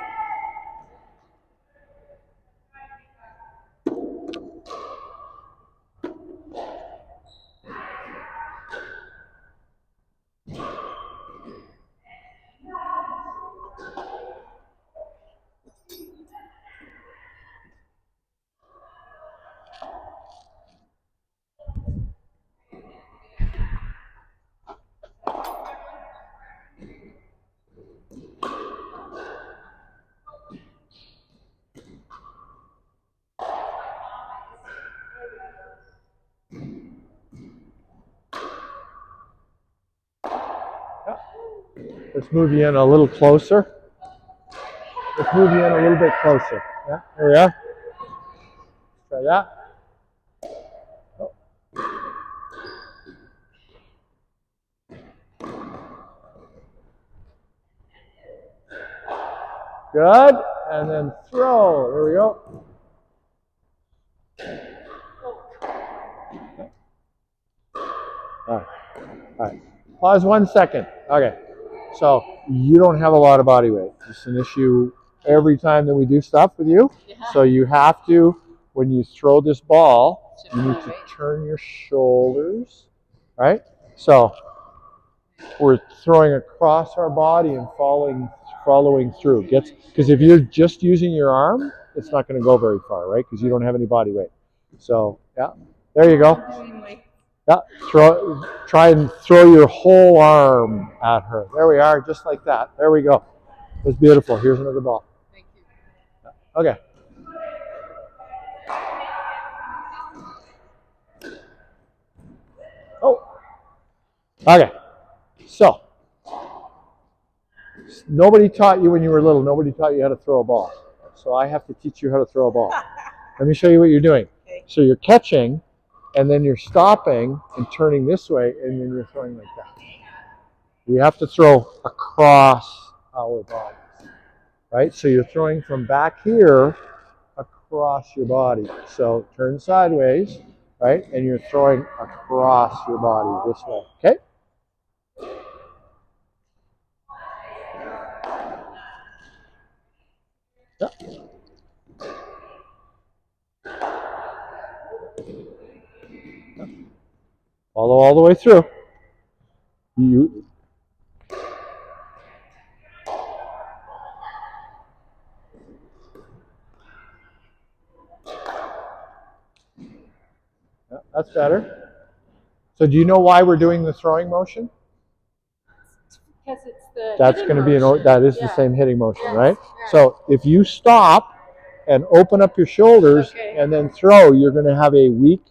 Let's move you in a little closer. Let's move you in a little bit closer. Yeah, there we are. Try that. Oh. Good. And then throw. There we go. All right. Pause 1 second. Okay. So you don't have a lot of body weight. It's an issue every time that we do stuff with you. Yeah. So you have to, when you throw this ball, you need to turn your shoulders, right? So we're throwing across our body and following through. Because if you're just using your arm, it's not going to go very far, right? Because you don't have any body weight. So yeah, there you go. Yeah, try and throw your whole arm at her. There we are, just like that. There we go. That's beautiful. Here's another ball. Thank you. Okay. Oh. Okay. So, nobody taught you when you were little. Nobody taught you how to throw a ball. So I have to teach you how to throw a ball. Let me show you what you're doing. Okay. So you're catching, and then you're stopping and turning this way, and then you're throwing like that. We have to throw across our bodies, right? So you're throwing from back here across your body. So turn sideways, right? And you're throwing across your body this way, okay? Yeah. Follow all the way through. You. Yeah, that's better. So do you know why we're doing the throwing motion? Because it's the That's hitting going to be motion. that is the Yeah. same hitting motion, Yes, right? yes. So if you stop and open up your shoulders Okay. and then throw, you're going to have a weak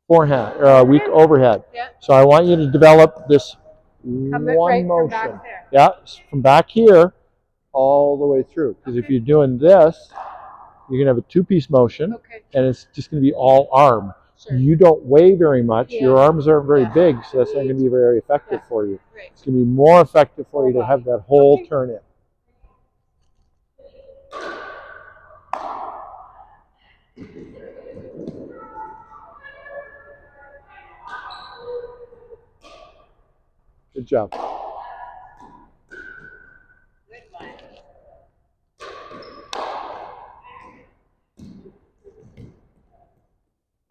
forehand or a weak overhead. Yeah. So I want you to develop this Come one right from motion. back there. Yeah, from back here all the way through. Because if you're doing this, you're going to have a two-piece motion, Okay. and it's just going to be all arm. Sure. You don't weigh very much. Yeah. Your arms aren't very Yeah. big, so that's not going to be very effective Yeah. for you. Right. It's going to be more effective for you to have that whole Okay. turn in. Good job.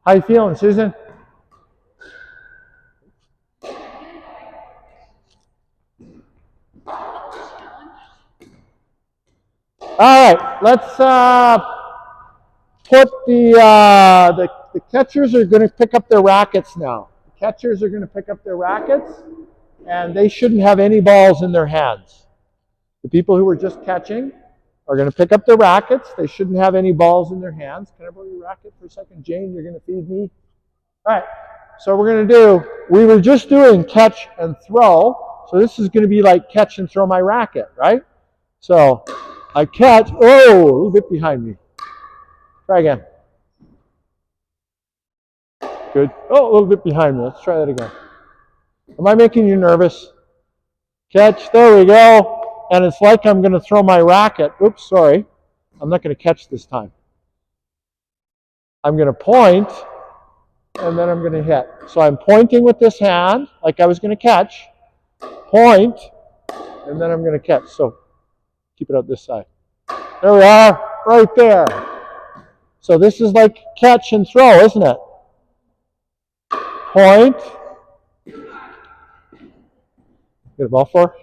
How you feeling, Susan? All right, let's put the catchers are going to pick up their rackets now. The catchers are going to pick up their rackets, and they shouldn't have any balls in their hands. The people who are just catching are going to pick up their rackets. They shouldn't have any balls in their hands. Can I borrow your racket for a second, Jane? You're going to feed me. All right. So we're going to do. We were just doing catch and throw. So this is going to be like catch and throw my racket, right? So I catch. Oh, a little bit behind me. Try again. Good. Oh, a little bit behind me. Let's try that again. Am I making you nervous? Catch. There we go. And it's like I'm going to throw my racket. Oops, sorry. I'm not going to catch this time. I'm going to point, and then I'm going to hit. So I'm pointing with this hand, like I was going to catch. Point, and then I'm going to catch. So keep it out this side. There we are, right there. So this is like catch and throw, isn't it? Point. Get a ball for?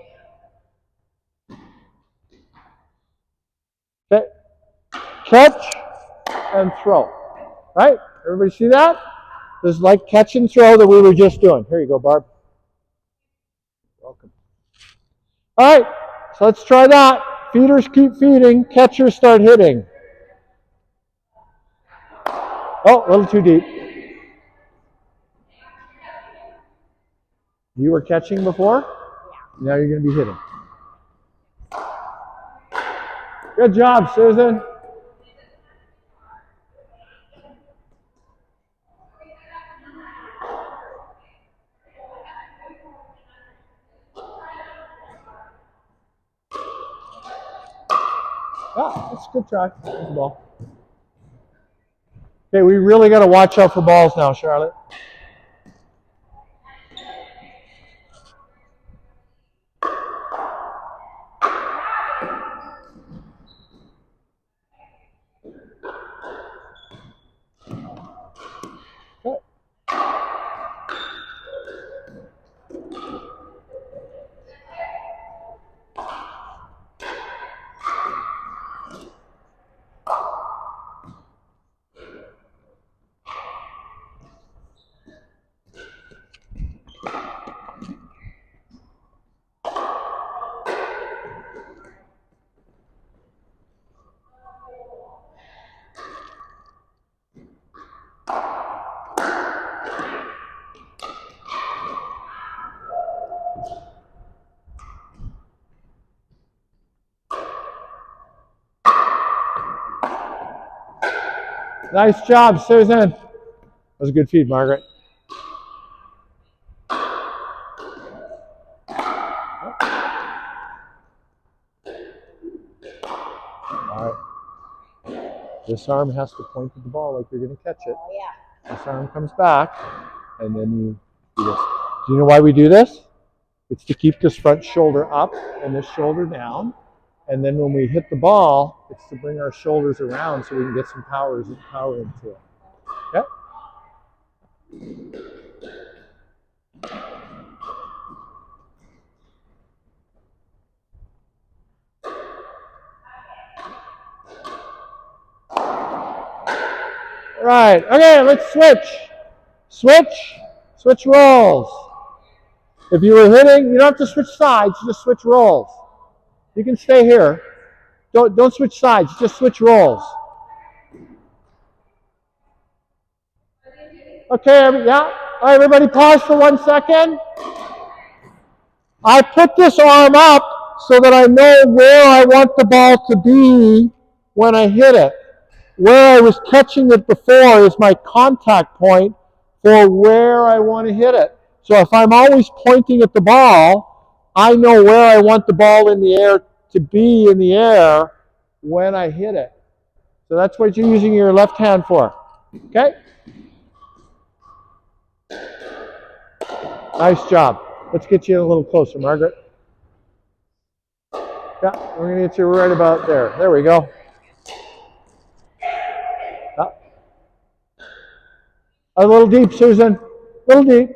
Okay. Catch and throw. Right? Everybody see that? This is like catch and throw that we were just doing. Here you go, Barb. Welcome. All right, so let's try that. Feeders keep feeding. Catchers start hitting. Oh, a little too deep. You were catching before? Yeah. Now you're going to be hitting. Good job, Susan. Yeah, that's a good try. There's the ball. Okay, we really got to watch out for balls now, Charlotte. Okay. Nice job, Susan. That was a good feed, Margaret. This arm has to point at the ball like you're going to catch it. Oh, yeah. This arm comes back, and then you do this. Do you know why we do this? It's to keep this front shoulder up and this shoulder down. And then when we hit the ball, it's to bring our shoulders around so we can get some power into it. Okay? Right. Okay, let's switch. Switch rolls. If you were hitting, you don't have to switch sides, just switch rolls. You can stay here. Don't switch sides, just switch rolls. Okay, yeah. All right, everybody pause for 1 second. I put this arm up so that I know where I want the ball to be when I hit it. Where I was catching it before is my contact point for where I want to hit it. So if I'm always pointing at the ball, I know where I want the ball in the air to be in the air when I hit it. So that's what you're using your left hand for. Okay? Nice job. Let's get you a little closer, Margaret. Yeah, we're going to get you right about there. There we go. Yeah. A little deep, Susan. A little deep.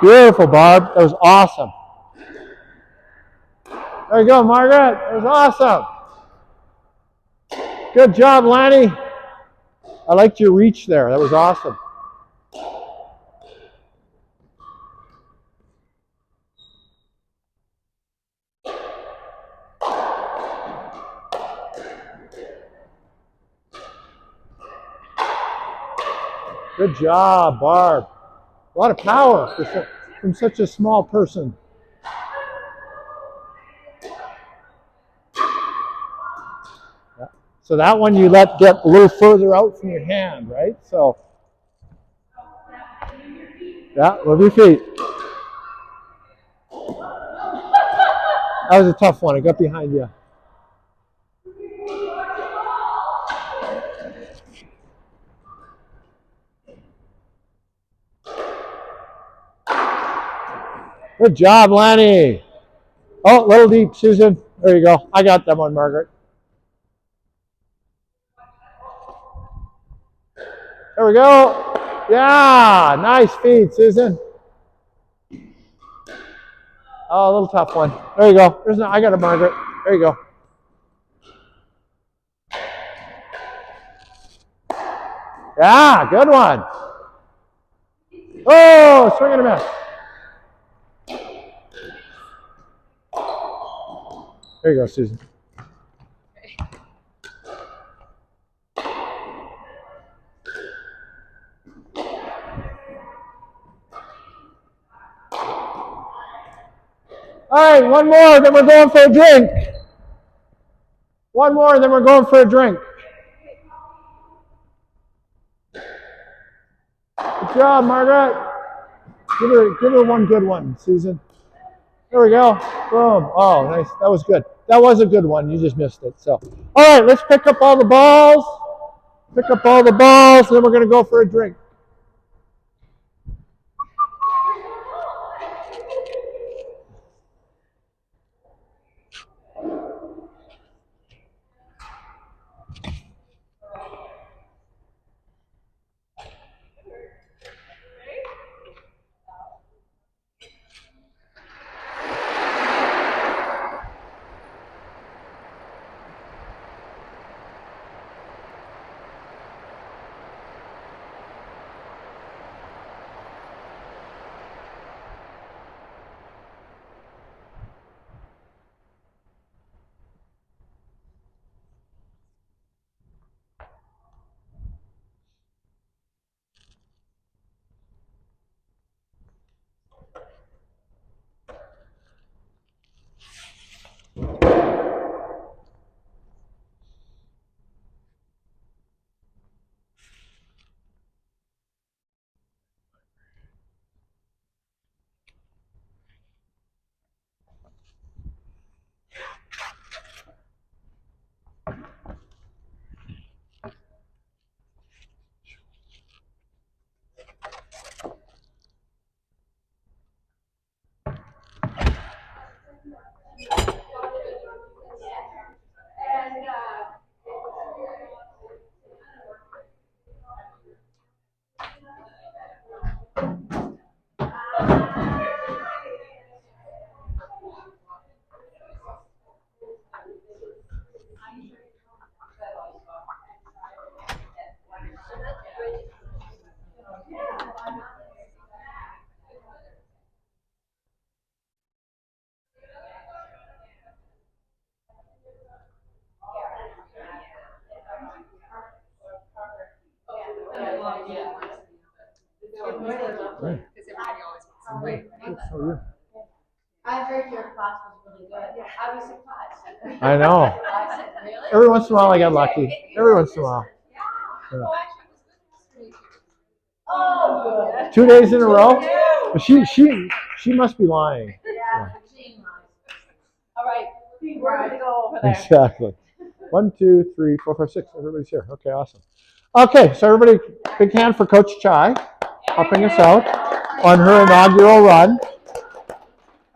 Beautiful, Barb. That was awesome. There you go, Margaret. That was awesome. Good job, Lanny. I liked your reach there. That was awesome. Good job, Barb. A lot of power from such a small person. Yeah. So that one you let get a little further out from your hand, right? So, yeah, move your feet. That was a tough one. I got behind you. Good job, Lanny. Oh, a little deep, Susan. There you go. I got that one, Margaret. There we go. Yeah, nice feed, Susan. Oh, a little tough one. There you go. I got it, Margaret. There you go. Yeah, good one. Oh, swing and a miss. There you go, Susan. All right, one more, then we're going for a drink. One more, then we're going for a drink. Good job, Margaret. Give her one good one, Susan. There we go. Boom. Oh, nice. That was good. That was a good one. You just missed it. So, all right, let's pick up all the balls. Pick up all the balls, and then we're going to go for a drink. Right. Because everybody always wants to play. Good for you. I heard your class was really good. I was surprised. I know. I said, really? Every once in a while I get lucky. Every once in a while. Yeah. Oh, good. 2 days in a row? But she must be lying. Yeah. All right, we're ready to go over there. Exactly. 1, 2, 3, 4, 5, 6. Everybody's here. Okay, awesome. Okay, so everybody, big hand for Coach Chai helping us out on her inaugural run.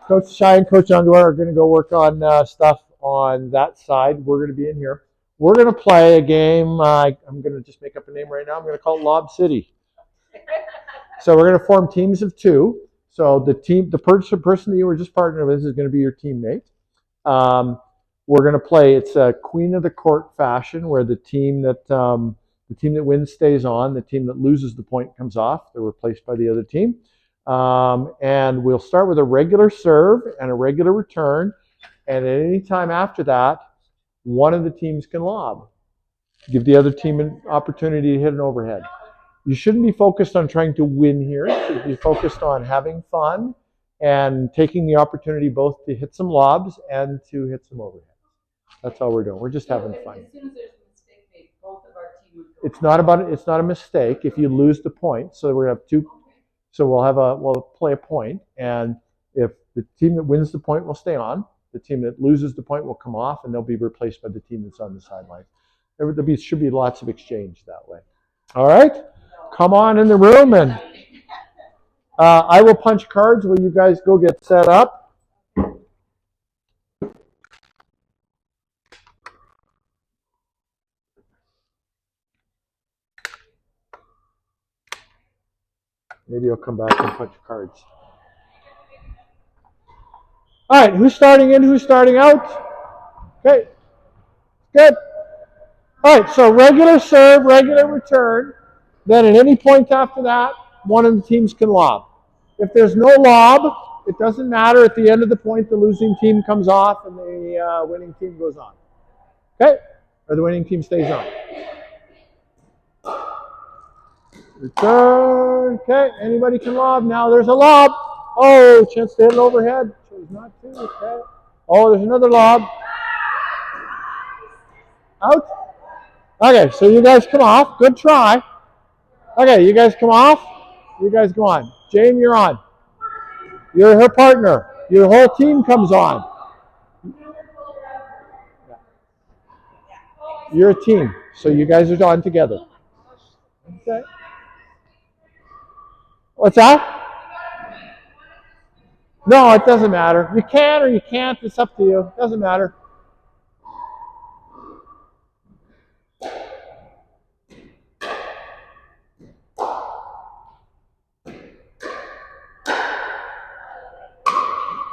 Coach Chai and Coach Undwar are going to go work on stuff on that side. We're going to be in here. We're going to play a game. I'm going to just make up a name right now. I'm going to call it Lob City. So we're going to form teams of 2. So the person that you were just partnered with is going to be your teammate. We're going to play. It's a Queen of the Court fashion, where the team that wins stays on. The team that loses the point comes off. They're replaced by the other team. And we'll start with a regular serve and a regular return. And at any time after that, one of the teams can lob. Give the other team an opportunity to hit an overhead. You shouldn't be focused on trying to win here. You should be focused on having fun and taking the opportunity both to hit some lobs and to hit some overheads. That's all we're doing. We're just having fun. As soon as there's a mistake made, both of our team would go. It's not a mistake if you lose the point. So we have 2. So we'll play a point, and if the team that wins the point will stay on, the team that loses the point will come off, and they'll be replaced by the team that's on the sideline. There should be lots of exchange that way. All right, come on in the room, and I will punch cards while you guys go get set up. Maybe I'll come back and punch cards. All right, who's starting in? Who's starting out? Okay, good. All right, so regular serve, regular return. Then at any point after that, one of the teams can lob. If there's no lob, it doesn't matter. At the end of the point, the losing team comes off and the winning team goes on. Okay? Or the winning team stays on. Return. Okay, anybody can lob. Now there's a lob. Oh, chance to hit an overhead. Chose not to. Okay. Oh, there's another lob. Out. Okay, so you guys come off. Good try. Okay, you guys come off. You guys go on. Jane, you're on. You're her partner. Your whole team comes on. You're a team, so you guys are on together. Okay. What's that? No, it doesn't matter. You can or you can't. It's up to you. It doesn't matter.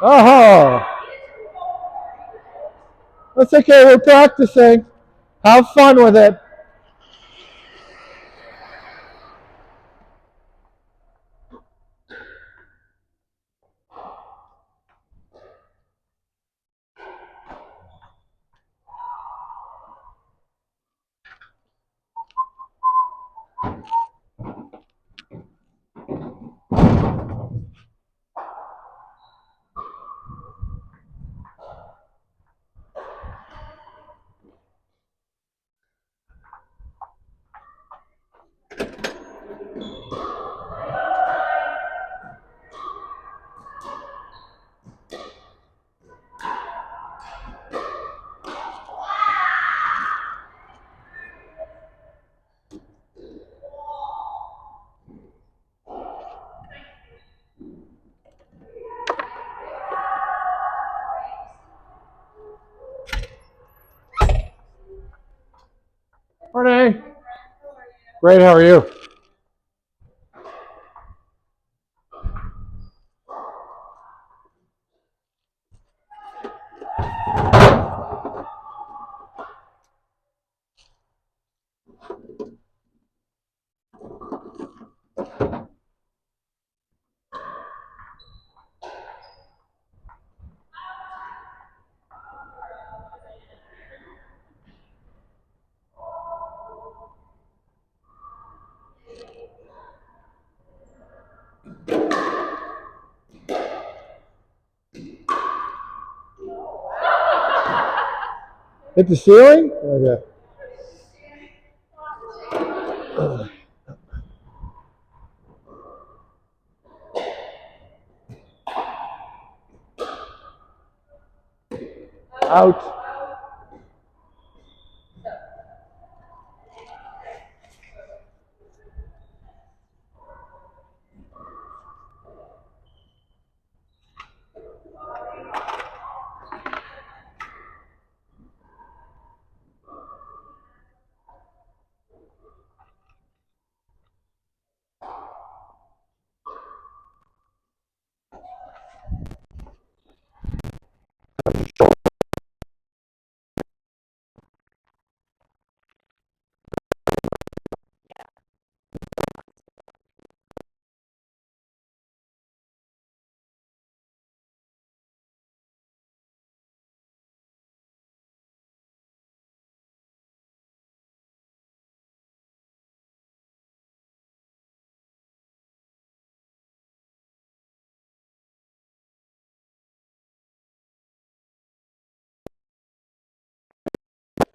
Oh, that's okay. We're practicing. Have fun with it. Morning. Great, how are you? Hit the ceiling? Okay. Out.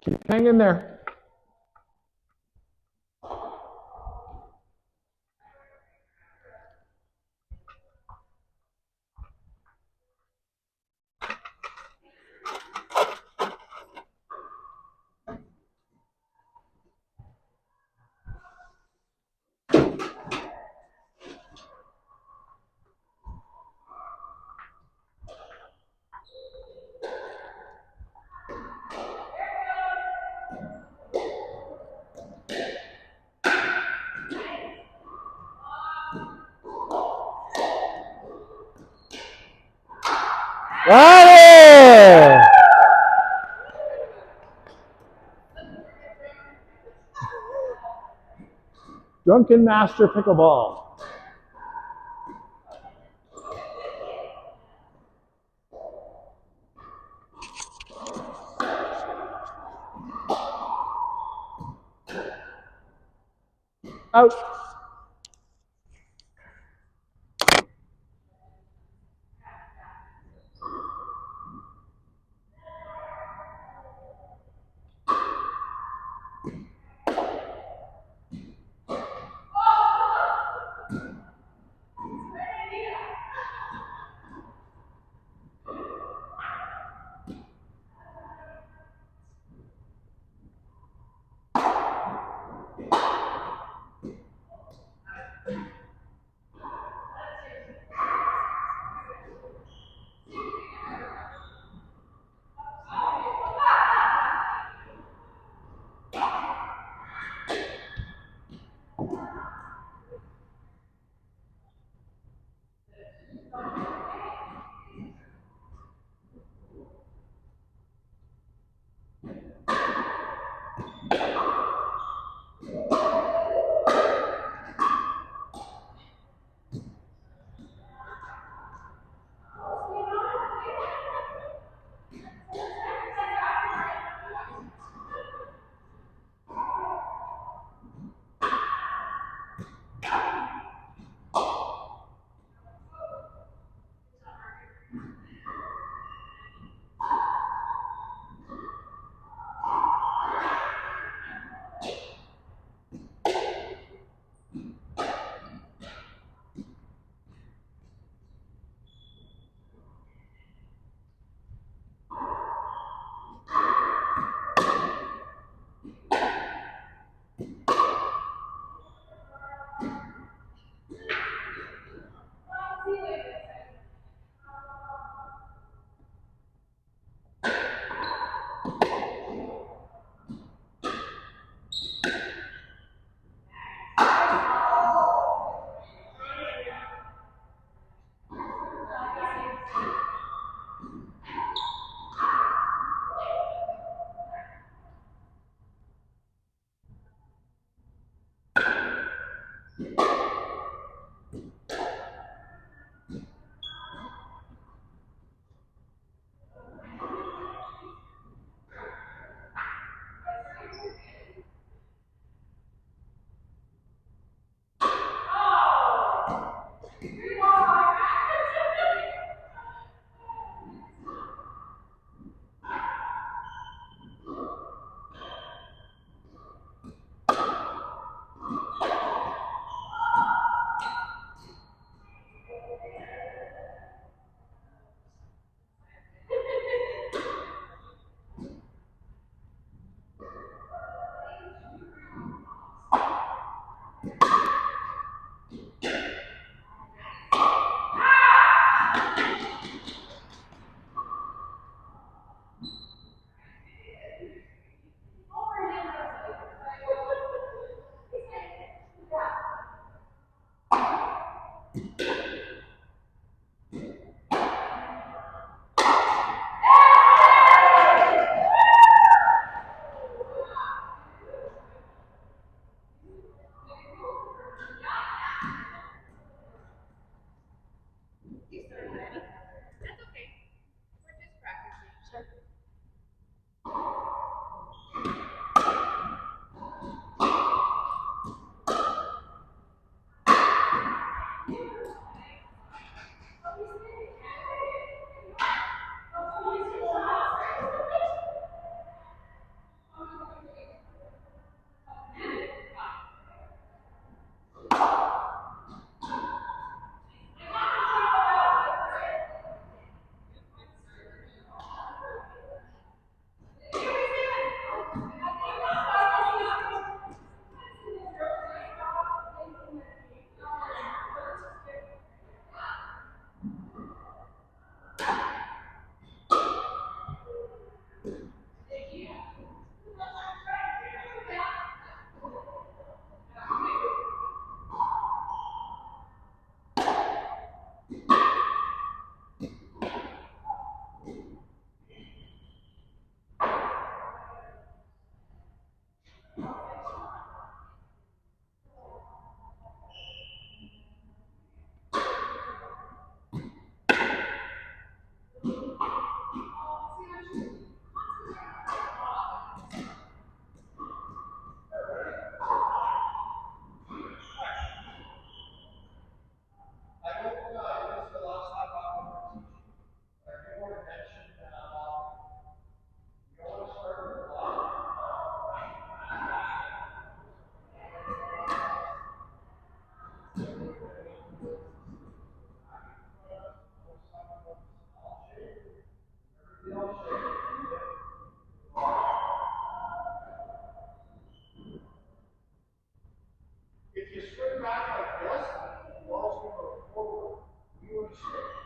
Keep hanging there. Got it! Drunken Master Pickleball. Out. for sure.